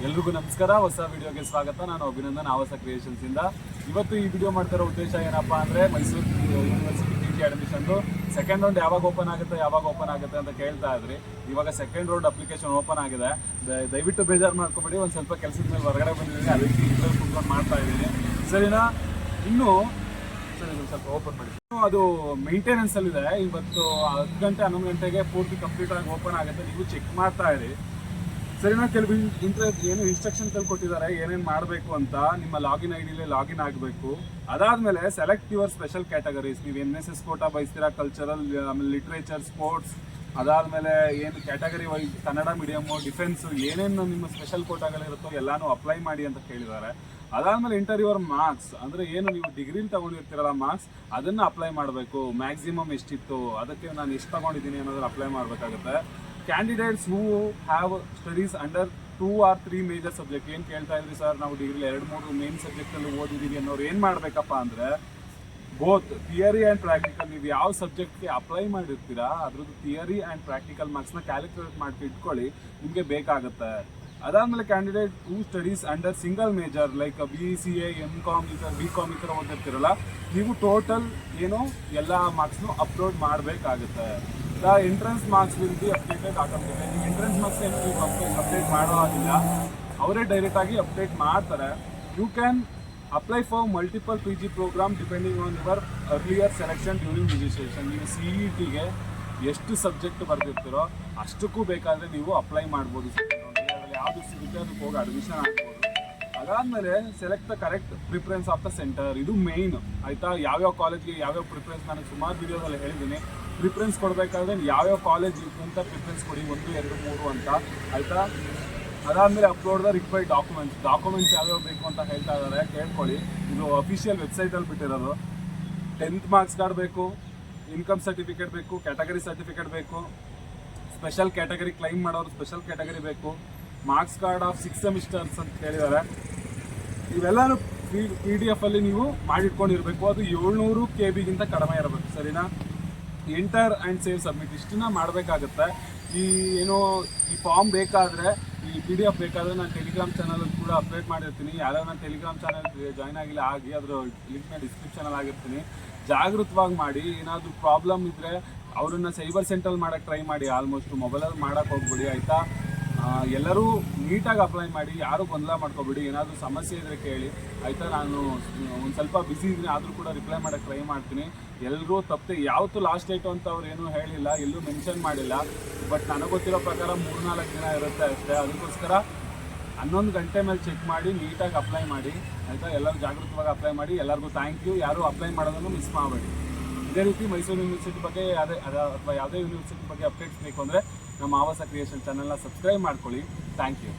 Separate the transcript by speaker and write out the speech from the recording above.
Speaker 1: ಎಲ್ರಿಗೂ ನಮಸ್ಕಾರ. ಹೊಸ ವಿಡಿಯೋಗೆ ಸ್ವಾಗತ. ನಾನು ಅಭಿನಂದನ್ ಆವಾಸ ಕ್ರಿಯೇಷನ್ಸ್ ಇಂದ. ಇವತ್ತು ಈ ವಿಡಿಯೋ ಮಾಡ್ತಿರೋ ಉದ್ದೇಶ ಏನಪ್ಪಾ ಅಂದ್ರೆ, Mysuru university PG admission second round ಯಾವಾಗ ಓಪನ್ ಆಗುತ್ತೆ ಅಂತ ಕೇಳ್ತಾ ಇದ್ರಿ. ಇವಾಗ ಸೆಕೆಂಡ್ ರೌಂಡ್ ಅಪ್ಲಿಕೇಶನ್ ಓಪನ್ ಆಗಿದೆ. ದಯವಿಟ್ಟು ಬೇಜಾರು ಮಾಡ್ಕೊಬೇಡಿ. ಒಂದು ಸ್ವಲ್ಪ ಕೆಲಸದ ಮೇಲೆ ಹೊರಗಡೆ ಬಂದಿದ್ದೀನಿ, ಅದಕ್ಕೆ ಇಂಟ್ರೆಸ್ಟ್ ಕುತ್ಕೊಂಡು ಮಾಡ್ತಾ ಇದ್ದೀನಿ. ಸರಿನಾ? ಇನ್ನು ಸ್ವಲ್ಪ ಓಪನ್ ಮಾಡಿ. ಅದು ಮೇಂಟೆನೆನ್ಸ್ ಅಲ್ಲಿ ಇದೆ. ಇವತ್ತು 10 ಗಂಟೆ 11 ಗಂಟೆಗೆ ಪೂರ್ತಿ ಕಂಪ್ಲೀಟ್ ಆಗಿ ಓಪನ್ ಆಗುತ್ತೆ. ನೀವು ಚೆಕ್ ಮಾಡ್ತಾ ಇರಿ. ಸರಿನಾ? ಕೆಲವು ಏನು ಇನ್ಸ್ಟ್ರಕ್ಷನ್ ಕೊಟ್ಟಿದ್ದಾರೆ, ಏನೇನು ಮಾಡಬೇಕು ಅಂತ. ನಿಮ್ಮ ಲಾಗಿನ್ ಐಡಿಲಿ ಲಾಗಿನ್ ಆಗಬೇಕು. ಅದಾದಮೇಲೆ ಸೆಲೆಕ್ಟ್ ಯುವರ್ ಸ್ಪೆಷಲ್ ಕ್ಯಾಟಗರೀಸ್. ನೀವು NSS ಕೋಟಾ ಬಯಸ್ತೀರಾ, ಕಲ್ಚರಲ್, ಆಮೇಲೆ ಲಿಟ್ರೇಚರ್, ಸ್ಪೋರ್ಟ್ಸ್, ಅದಾದಮೇಲೆ ಏನು category wise Kannada medium, defence, ಏನೇನು ನಿಮ್ಮ ಸ್ಪೆಷಲ್ ಕೋಟಾಗಳಿರುತ್ತೋ ಎಲ್ಲಾನು ಅಪ್ಲೈ ಮಾಡಿ ಅಂತ ಕೇಳಿದ್ದಾರೆ. ಅದಾದಮೇಲೆ ಎಂಟರ್ ಯುವರ್ ಮಾರ್ಕ್ಸ್, ಅಂದರೆ ಏನು ನೀವು ಡಿಗ್ರಿಲಿ ತೊಗೊಂಡಿರ್ತೀರಲ್ಲ ಮಾರ್ಕ್ಸ್, ಅದನ್ನು ಅಪ್ಲೈ ಮಾಡಬೇಕು. ಮ್ಯಾಕ್ಸಿಮಮ್ ಎಷ್ಟಿತ್ತು, ಅದಕ್ಕೆ ನಾನು ಎಷ್ಟು ತೊಗೊಂಡಿದ್ದೀನಿ ಅನ್ನೋದನ್ನು ಅಪ್ಲೈ ಮಾಡಬೇಕಾಗುತ್ತೆ. Candidates who have studies under 2 or 3 major subject. ಏನು ಕೇಳ್ತಾ ಇದ್ರಿ ಸರ್, ನಾವು ಡಿಗ್ರಿಲಿ 2-3 ಮೇನ್ ಸಬ್ಜೆಕ್ಟಲ್ಲಿ ಓದಿದ್ದೀವಿ ಅನ್ನೋರು ಏನು ಮಾಡಬೇಕಪ್ಪ ಅಂದರೆ, ಬೋತ್ ಥಿಯರಿ ಆ್ಯಂಡ್ ಪ್ರಾಕ್ಟಿಕಲ್, ನೀವು ಯಾವ ಸಬ್ಜೆಕ್ಟ್ಗೆ ಅಪ್ಲೈ ಮಾಡಿರ್ತೀರಾ ಅದ್ರದ್ದು ಥಿಯರಿ ಆ್ಯಂಡ್ ಪ್ರಾಕ್ಟಿಕಲ್ ಮಾರ್ಕ್ಸ್ನ ಕ್ಯಾಲ್ಕುಲೇಟ್ ಮಾಡಿ ಇಟ್ಕೊಳ್ಳಿ, ನಿಮಗೆ ಬೇಕಾಗುತ್ತೆ. ಅದಾದಮೇಲೆ ಕ್ಯಾಂಡಿಡೇಟ್ ಹೂ studies under single major like BCA, MCom, BCom ಈ ಥರ ಓದಿರ್ತೀರಲ್ಲ, ನೀವು ಟೋಟಲ್ ಏನು ಎಲ್ಲ ಮಾರ್ಕ್ಸ್ನು ಅಪ್ಲೋಡ್ ಮಾಡಬೇಕಾಗುತ್ತೆ. The entrance marks will be updated automatic. ನೀವು ಎಂಟ್ರೆನ್ಸ್ ಮಾರ್ಕ್ಸ್ ಏನು ನೀವು ಅಪ್ಡೇಟ್ ಮಾಡೋ ಹಾಗಿಲ್ಲ, ಅವರೇ ಡೈರೆಕ್ಟಾಗಿ ಅಪ್ಡೇಟ್ ಮಾಡ್ತಾರೆ. You can apply for multiple PG programme depending on your earlier selection during registration. ನೀವು CETಗೆ ಎಷ್ಟು ಸಬ್ಜೆಕ್ಟ್ ಬರೆದಿರ್ತೀರೋ ಅಷ್ಟಕ್ಕೂ ಬೇಕಾದರೆ ನೀವು ಅಪ್ಲೈ ಮಾಡ್ಬೋದು. ಯಾವುದು ಸಿಗುತ್ತೆ ಅದಕ್ಕೆ ಹೋಗಿ ಅಡ್ಮಿಷನ್ ಆಗ್ಬೋದು. ಅದಾದಮೇಲೆ select the correct preference of the centre. ಇದು ಮೇಯ್ನ್ ಆಯಿತಾ. ಯಾವ್ಯಾವ ಕಾಲೇಜ್ಗೆ ಯಾವ್ಯಾವ ಪ್ರಿಫರೆನ್ಸ್, ನಾನು ಸುಮಾರು ವಿಡಿಯೋದಲ್ಲಿ ಹೇಳಿದ್ದೀನಿ. ಪ್ರಿಫರೆನ್ಸ್ ಕೊಡಬೇಕಾದ್ರೆ ಯಾವ್ಯಾವ ಕಾಲೇಜ್ ಅಂತ ಪ್ರಿಫರೆನ್ಸ್ ಕೊಡಿ, 1, 2, 3 ಅಂತ, ಆಯಿತಾ. ಅದಾದಮೇಲೆ ಅಪ್ಲೋಡ್ ದ ರಿಕ್ವೈರ್ಡ್ ಡಾಕ್ಯುಮೆಂಟ್ಸ್ ಯಾವ್ಯಾವ ಬೇಕು ಅಂತ ಹೇಳ್ತಾ ಇದ್ದಾರೆ, ಕೇಳ್ಕೊಳ್ಳಿ. ಇದು ಅಫಿಷಿಯಲ್ ವೆಬ್ಸೈಟಲ್ಲಿ ಬಿಟ್ಟಿರೋದು. 10th ಮಾರ್ಕ್ಸ್ ಕಾರ್ಡ್ ಬೇಕು, ಇನ್ಕಮ್ ಸರ್ಟಿಫಿಕೇಟ್ ಬೇಕು, ಕ್ಯಾಟಗರಿ ಸರ್ಟಿಫಿಕೇಟ್ ಬೇಕು, ಸ್ಪೆಷಲ್ ಕ್ಯಾಟಗರಿ ಕ್ಲೈಮ್ ಮಾಡೋರು ಸ್ಪೆಷಲ್ ಕ್ಯಾಟಗರಿ ಬೇಕು, ಮಾರ್ಕ್ಸ್ ಕಾರ್ಡ್ ಆಫ್ 6 ಸೆಮಿಸ್ಟರ್ಸ್ ಅಂತ ಹೇಳಿದ್ದಾರೆ. ಇವೆಲ್ಲನೂ PDF ಅಲ್ಲಿ ನೀವು ಮಾಡಿಟ್ಕೊಂಡಿರ್ಬೇಕು. ಅದು 700 KB ಕಡಿಮೆ ಇರಬೇಕು. ಸರಿನಾ? ಎಂಟರ್ ಆ್ಯಂಡ್ ಸೇವ್ ಸಬ್ಮಿಟ್ ಇಷ್ಟನ್ನ ಮಾಡಬೇಕಾಗುತ್ತೆ. ಈ ಫಾರ್ಮ್ ಬೇಕಾದರೆ, ಈ PDF ಬೇಕಾದರೆ ನಾನು ಟೆಲಿಗ್ರಾಮ್ ಚಾನಲಲ್ಲಿ ಕೂಡ ಅಪ್ಡೇಟ್ ಮಾಡಿರ್ತೀನಿ. ಯಾರೋ ನಾನು ಟೆಲಿಗ್ರಾಮ್ ಚಾನಲ್ ಜಾಯ್ನ್ ಆಗಿಲ್ಲ ಆಗಿ ಅದರ ಲಿಂಕ್ನ ಡಿಸ್ಕ್ರಿಪ್ಷನಲ್ಲಿ ಆಗಿರ್ತೀನಿ. ಜಾಗೃತವಾಗಿ ಮಾಡಿ. ಏನಾದರೂ ಪ್ರಾಬ್ಲಮ್ ಇದ್ದರೆ ಅವರನ್ನು ಸೈಬರ್ ಸೆಂಟ್ರಲ್ಲಿ ಮಾಡೋಕ್ಕೆ ಟ್ರೈ ಮಾಡಿ. ಆಲ್ಮೋಸ್ಟ್ ಮೊಬೈಲಲ್ಲಿ ಮಾಡೋಕ್ಕೆ ಹೋಗ್ಬಿಡಿ, ಆಯಿತಾ. ಎಲ್ಲರೂ ನೀಟಾಗಿ ಅಪ್ಲೈ ಮಾಡಿ, ಯಾರೂ ಗೊಂದಲ ಮಾಡ್ಕೊಬೇಡಿ. ಏನಾದರೂ ಸಮಸ್ಯೆ ಇದ್ದರೆ ಕೇಳಿ, ಆಯಿತಾ. ನಾನು ಒಂದು ಸ್ವಲ್ಪ ಬಿಸಿ ಇದ್ದೀನಿ, ಆದರೂ ಕೂಡ ರಿಪ್ಲೈ ಮಾಡೋಕ್ಕೆ ಟ್ರೈ ಮಾಡ್ತೀನಿ. ಎಲ್ಲರೂ ತಪ್ಪದೆ, ಯಾವತ್ತೂ ಲಾಸ್ಟ್ ಡೇಟು ಅಂತ ಅವ್ರು ಏನೂ ಹೇಳಿಲ್ಲ, ಎಲ್ಲೂ ಮೆನ್ಷನ್ ಮಾಡಿಲ್ಲ. ಬಟ್ ನನಗೆ ಗೊತ್ತಿರೋ ಪ್ರಕಾರ 3-4 ದಿನ ಇರುತ್ತೆ ಅಷ್ಟೇ. ಅದಕ್ಕೋಸ್ಕರ 11 ಗಂಟೆ ಮೇಲೆ ಚೆಕ್ ಮಾಡಿ ನೀಟಾಗಿ ಅಪ್ಲೈ ಮಾಡಿ, ಆಯಿತಾ. ಎಲ್ಲರೂ ಜಾಗೃತವಾಗಿ ಅಪ್ಲೈ ಮಾಡಿ. ಎಲ್ಲರಿಗೂ ಥ್ಯಾಂಕ್ ಯು. ಯಾರೂ ಅಪ್ಲೈ ಮಾಡೋದನ್ನು ಮಿಸ್ ಮಾಡಬೇಡಿ. ಇದೇ ರೀತಿ ಮೈಸೂರು ಯೂನಿವರ್ಸಿಟಿ ಬಗ್ಗೆ ಅಥವಾ ಯಾವುದೇ ಯೂನಿವರ್ಸಿಟಿ ಬಗ್ಗೆ ಅಪ್ಡೇಟ್ಸ್ ಬೇಕು ಅಂದರೆ ನಮ್ಮ ಆವಾಸ ಕ್ರಿಯೇಷನ್ ಚಾನಲ್ನ ಸಬ್ಸ್ಕ್ರೈಬ್ ಮಾಡ್ಕೊಳ್ಳಿ. Thank you.